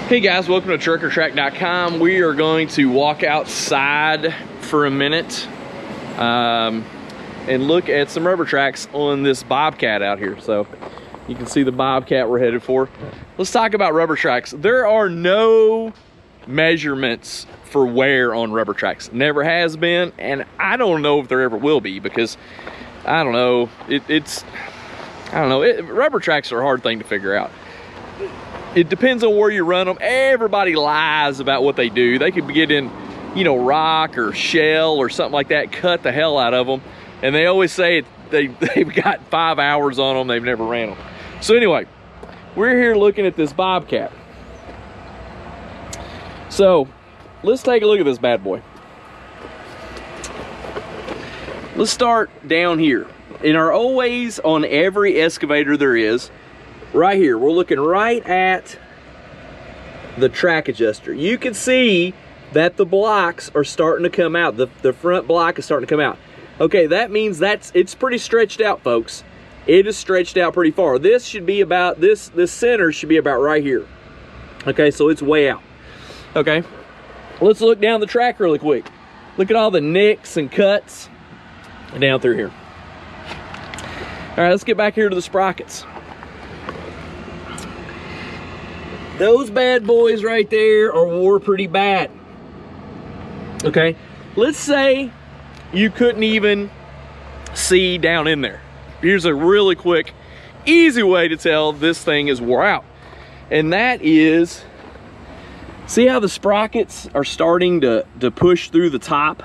Hey guys, welcome to TruckerTrack.com. We are going to walk outside for a minute and look at some rubber tracks on this Bobcat out here. So you can see the Bobcat we're headed for. Let's talk about rubber tracks. There are no measurements for wear on rubber tracks. Never has been, and I don't know if there ever will be, because I don't know. Rubber tracks are a hard thing to figure out. It depends on where you run them. Everybody lies about what they do. They could get in, rock or shell or something like that, cut the hell out of them. And they always say they've got 5 hours on them, they've never ran them. So anyway, we're here looking at this Bobcat. So let's take a look at this bad boy. Let's start down here. In our always on every excavator there is, right here, we're looking right at the track adjuster. You can see that the blocks are starting to come out. The front block is starting to come out. Okay, that means it's pretty stretched out, folks. It is stretched out pretty far. This should be about, this center should be about right here. Okay, so it's way out. Okay, let's look down the track really quick. Look at all the nicks and cuts down through here. All right, let's get back here to the sprockets. Those bad boys right there are wore pretty bad. Okay, let's say you couldn't even see down in there. Here's a really quick, easy way to tell this thing is wore out. And that is, see how the sprockets are starting to push through the top?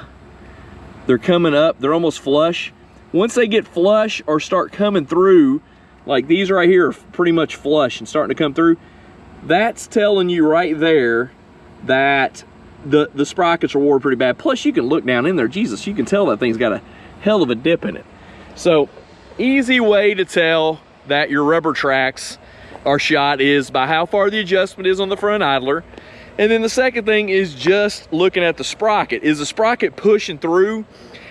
They're coming up, they're almost flush. Once they get flush or start coming through, like these right here are pretty much flush and starting to come through, that's telling you right there that the sprockets are wore pretty bad. Plus you can look down in there, Jesus, you can tell that thing's got a hell of a dip in it. So easy way to tell that your rubber tracks are shot is by how far the adjustment is on the front idler. And then the second thing is just looking at the sprocket. Is the sprocket pushing through?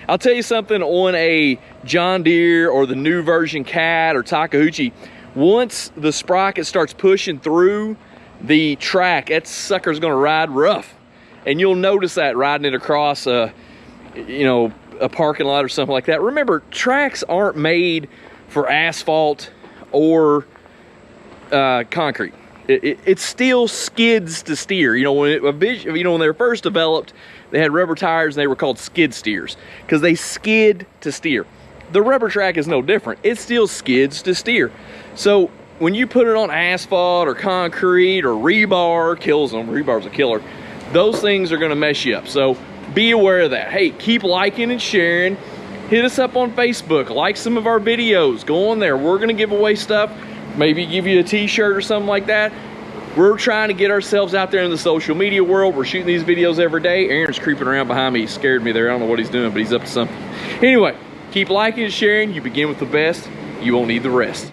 I'll tell you something, on a John Deere or the new version Cat or Takeuchi, once the sprocket starts pushing through the track, that sucker's gonna ride rough. And you'll notice that riding it across a parking lot or something like that. Remember, tracks aren't made for asphalt or concrete. It still skids to steer. When they were first developed, they had rubber tires and they were called skid steers because they skid to steer. The rubber track is no different. It still skids to steer. So when you put it on asphalt or concrete or rebar, kills them. Rebar's a killer. Those things are gonna mess you up. So be aware of that. Hey, keep liking and sharing. Hit us up on Facebook. Like some of our videos. Go on there. We're gonna give away stuff. Maybe give you a t-shirt or something like that. We're trying to get ourselves out there in the social media world. We're shooting these videos every day. Aaron's creeping around behind me. He scared me there. I don't know what he's doing, but he's up to something. Anyway, keep liking and sharing. You begin with the best. You won't need the rest.